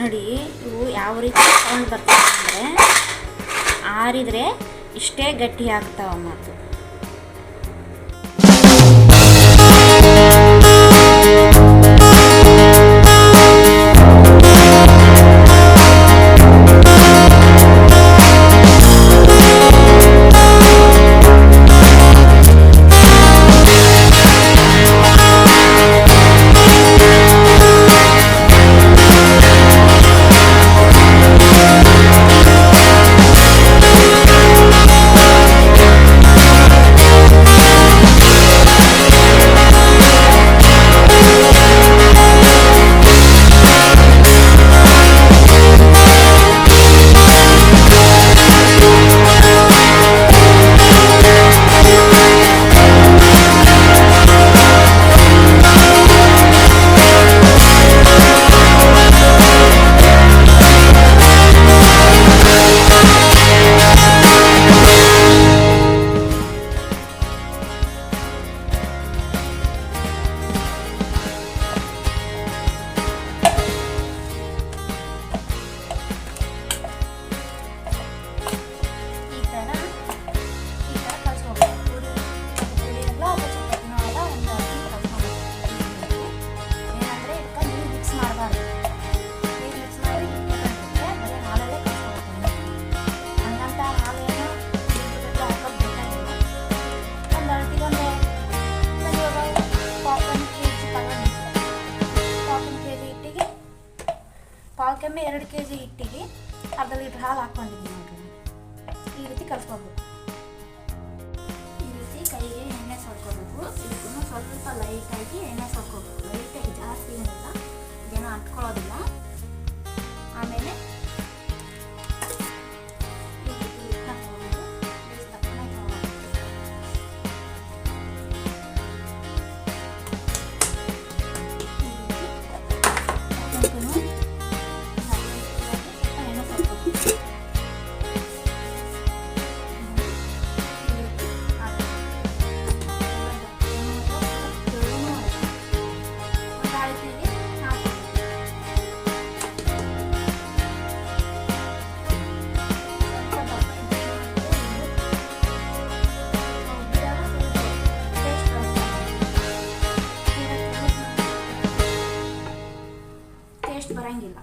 ನೋಡಿ ಇವು ಯಾವ ರೀತಿ ಸೌಂಡ್ ಬರ್ತವೆ ಅಂದರೆ ಆರಿದರೆ ಇಷ್ಟೇ ಗಟ್ಟಿ ಆಗ್ತಾವ ಮಾತು. ಪಾವಕೆಮ್ಮೆ 2 kg ಹಿಟ್ಟಿಗೆ ಅರ್ಧ ಲೀಟ್ರ್ ಹಾಲು ಹಾಕ್ಕೊಂಡಿದ್ದೀನಿ ನೋಡ್ರಿ. ಈ ರೀತಿ ಕಲಿಸ್ಕೋಬೇಕು. ಈ ರೀತಿ ಕೈಗೆ ಎಣ್ಣೆ ಸೋಡ್ಕೋಬೇಕು. ಇದಕ್ಕೂ ಸ್ವಲ್ಪ ಲೈಟಾಗಿ ಎಣ್ಣೆ ಸೋಡ್ಕೋಬೇಕು. ಲೈಟಾಗಿ, ಜಾಸ್ತಿ ಏನಿಲ್ಲ, ಇದೇನೋ ಅಂಟ್ಕೊಳ್ಳೋದಿಲ್ಲ. ಆಮೇಲೆ ಬರಂಗಿಲ್ಲ.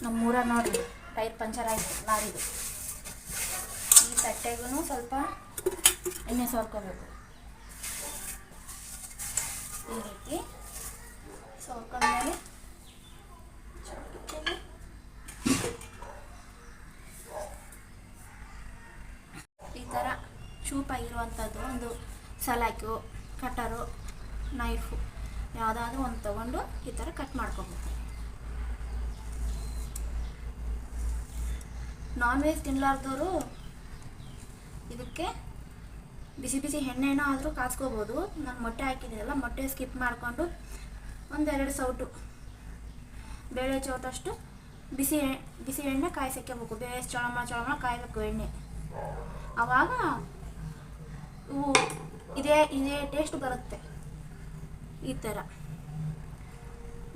ನಮ್ಮೂರ ನೋಡ್ರಿ ಟೈರ್ ಪಂಚರ್ ಆಯಿತು ಲಾರಿದು. ಈ ತಟ್ಟೆಗೂ ಸ್ವಲ್ಪ ಎಣ್ಣೆ ಸೋರ್ಕೋಬೇಕು. ಈ ರೀತಿ ಸೋರ್ಕೊಂಡ್ಮೇಲೆ ಈ ಥರ ಚೂಪಾಗಿರುವಂಥದ್ದು ಒಂದು ಸಲಾಕು, ಕಟರು, ನೈಫು ಯಾವುದಾದ್ರೂ ಒಂದು ತಗೊಂಡು ಈ ಥರ ಕಟ್ ಮಾಡ್ಕೋಬೇಕು. ನಾನ್ ವೆಜ್ ತಿನ್ನಲಾರ್ದವರು ಇದಕ್ಕೆ ಬಿಸಿ ಬಿಸಿ ಎಣ್ಣೆನೋ ಆದರೂ ಕಾಸ್ಕೋಬೋದು. ನಾನು ಮೊಟ್ಟೆ ಹಾಕಿದ್ದೀನಲ್ಲ, ಮೊಟ್ಟೆ ಸ್ಕಿಪ್ ಮಾಡಿಕೊಂಡು 1-2 ಸೌಟು ಬೇಳೆ ಚೋಟಷ್ಟು ಬಿಸಿ ಎಣ್ಣೆ ಕಾಯಿಸಕ್ಕೋಬೇಕು. ಬೇಳೆ ಚೊಳಮ ಕಾಯಬೇಕು ಎಣ್ಣೆ. ಆವಾಗ ಇವು ಇದೇ ಟೇಸ್ಟ್ ಬರುತ್ತೆ. ಈ ಥರ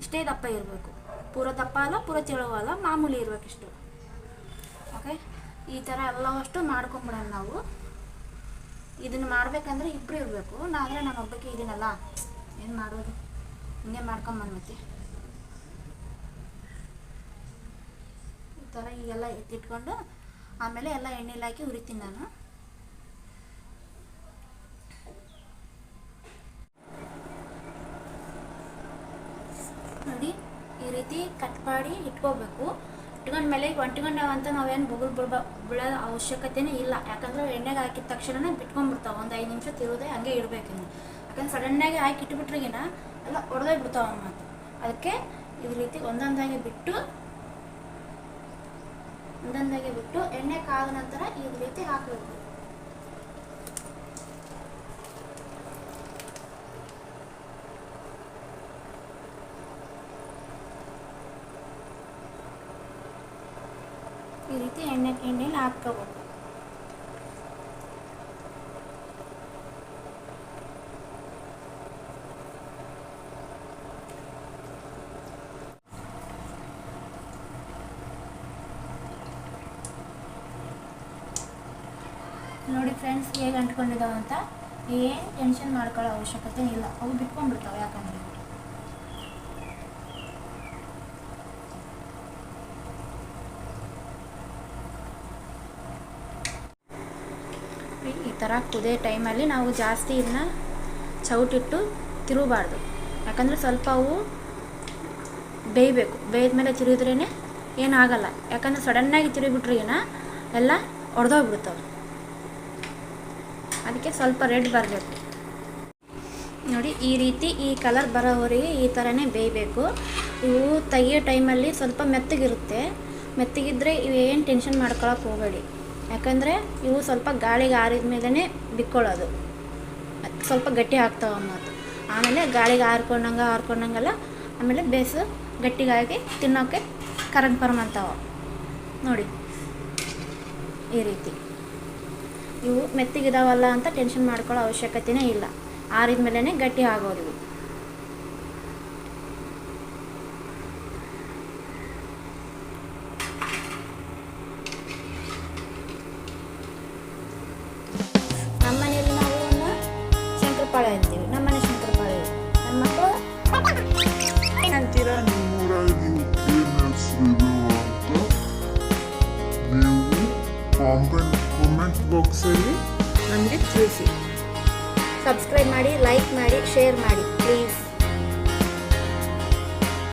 ಇಷ್ಟೇ ದಪ್ಪ ಇರಬೇಕು. ಪೂರ ದಪ್ಪ ಅಲ್ಲ, ಪೂರ ತೆಳುವಲ್ಲ, ಮಾಮೂಲಿ ಇರಬೇಕಿಷ್ಟು. ಓಕೆ, ಈ ಥರ ಎಲ್ಲವಷ್ಟು ಮಾಡ್ಕೊಂಬಿಡೋಣ ನಾವು. ಇದನ್ನು ಮಾಡಬೇಕಂದ್ರೆ ಇಬ್ಬರು ಇರಬೇಕು. ನಾನು ಒಬ್ಬಕ್ಕೆ ಇದೀನಲ್ಲ, ಏನು ಮಾಡೋದು, ಹಿಂಗೆ ಮಾಡ್ಕೊಂಬಂದ್ಬಿಟ್ಟು ಈ ಥರ ಈಗೆಲ್ಲ ಎತ್ತಿಟ್ಕೊಂಡು ಆಮೇಲೆ ಎಲ್ಲ ಎಣ್ಣೆಲಿ ಹಾಕಿ ಹುರಿತೀನಿ ನಾನು. ನೋಡಿ ಈ ರೀತಿ ಕಟ್ ಮಾಡಿ ಇಟ್ಕೋಬೇಕು. ಇಟ್ಕೊಂಡ್ಮೇಲೆ ಅಂಟ್ಕೊಂಡವಂತ ನಾವೇನು ಬೀಳೋ ಅವಶ್ಯಕತೆನೇ ಇಲ್ಲ. ಯಾಕಂದರೆ ಎಣ್ಣೆಗೆ ಹಾಕಿದ ತಕ್ಷಣ ಬಿಟ್ಕೊಂಡ್ಬಿಡ್ತಾವೆ. ಒಂದು 5 ನಿಮಿಷ ತಿರುವುದೇ ಹಂಗೆ ಇಡಬೇಕಿನ್ನು. ಯಾಕಂದ್ರೆ ಸಡನ್ನಾಗಿ ಹಾಕಿ ಇಟ್ಬಿಟ್ರಿಗಿನ ಎಲ್ಲ ಒಡೆದೇ ಬಿಡ್ತಾವೆ ಮಾತು. ಅದಕ್ಕೆ ಈ ರೀತಿ ಒಂದೊಂದಾಗಿ ಬಿಟ್ಟು ಒಂದೊಂದಾಗೆ ಬಿಟ್ಟು ಎಣ್ಣೆ ಕಾದ ನಂತರ ಈ ರೀತಿ ಹಾಕಬೇಕು. ಈ ರೀತಿ ಎಣ್ಣೆಲಿ ಹಾಕ್ಕೋಬೇಕು. ನೋಡಿ ಫ್ರೆಂಡ್ಸ್ ಹೇಗೆ ಅಂಟ್ಕೊಂಡಿದ್ದಾವೆ ಅಂತ. ಏನು ಟೆನ್ಷನ್ ಮಾಡ್ಕೊಳ್ಳೋ ಅವಶ್ಯಕತೆ ಇಲ್ಲ, ಅವು ಬಿಟ್ಕೊಂಡ್ಬಿಡ್ತಾವೆ. ಯಾಕಂದರೆ ಈ ಥರ ಕುದಿಯೋ ಟೈಮಲ್ಲಿ ನಾವು ಜಾಸ್ತಿ ಇದನ್ನ ಚೌಟಿಟ್ಟು ತಿರುಗಬಾರ್ದು. ಯಾಕಂದರೆ ಸ್ವಲ್ಪ ಅವು ಬೇಯಬೇಕು. ಬೇಯ್ದ ಮೇಲೆ ತಿರುಗಿದ್ರೇ ಏನಾಗಲ್ಲ. ಯಾಕಂದರೆ ಸಡನ್ನಾಗಿ ತಿರುಗಿಬಿಟ್ರೆ ಎಲ್ಲ ಒಡೆದೋಗ್ಬಿಡ್ತಾವೆ. ಅದಕ್ಕೆ ಸ್ವಲ್ಪ ರೆಡ್ ಬರಬೇಕು. ನೋಡಿ ಈ ರೀತಿ ಈ ಕಲರ್ ಬರೋವರೆಗೆ ಈ ಥರನೇ ಬೇಯಬೇಕು. ಇವು ತೆಗಿಯೋ ಟೈಮಲ್ಲಿ ಸ್ವಲ್ಪ ಮೆತ್ತಗಿರುತ್ತೆ. ಮೆತ್ತಗಿದ್ದರೆ ಇವೇನು ಟೆನ್ಷನ್ ಮಾಡ್ಕೊಳಕ್ಕೆ ಹೋಗಬೇಡಿ. ಯಾಕಂದರೆ ಇವು ಸ್ವಲ್ಪ ಗಾಳಿಗೆ ಆರಿದ ಮೇಲೇ ಬಿಕ್ಕೊಳ್ಳೋದು, ಸ್ವಲ್ಪ ಗಟ್ಟಿ ಆಗ್ತಾವೆ ಅನ್ನೋದು. ಆಮೇಲೆ ಗಾಳಿಗೆ ಆರ್ಕೊಂಡಂಗೆಲ್ಲ ಆಮೇಲೆ ಬೇಸು ಗಟ್ಟಿಗಾಗಿ ತಿನ್ನೋಕ್ಕೆ ಕರಂಗ್ ಅಂತಾವೆ. ನೋಡಿ ಈ ರೀತಿ ಇವು ಮೆತ್ತಗಿದಾವಲ್ಲ ಅಂತ ಟೆನ್ಷನ್ ಮಾಡ್ಕೊಳ್ಳೋ ಅವಶ್ಯಕತೆನೇ ಇಲ್ಲ. ಆರಿದ ಮೇಲೇ ಗಟ್ಟಿ ಆಗೋದು. ನಮ್ಮ ಮನೆಯಲ್ಲಿ ನಾವು ಶಂಕರಪಾಳೆ ಅಂತೀವಿ. ನಮ್ಮನೆ ಶಂಕರಪಾಳೆ. ನನ್ನ ಮಕ್ಕಳು ಅಂತೀರಾ? ಕಾಮೆಂಟ್ ಬಾಕ್ಸಲ್ಲಿ ನಮಗೆ ತಿಳಿಸಿ. ಸಬ್ಸ್ಕ್ರೈಬ್ ಮಾಡಿ, ಲೈಕ್ ಮಾಡಿ, ಶೇರ್ ಮಾಡಿ ಪ್ಲೀಸ್.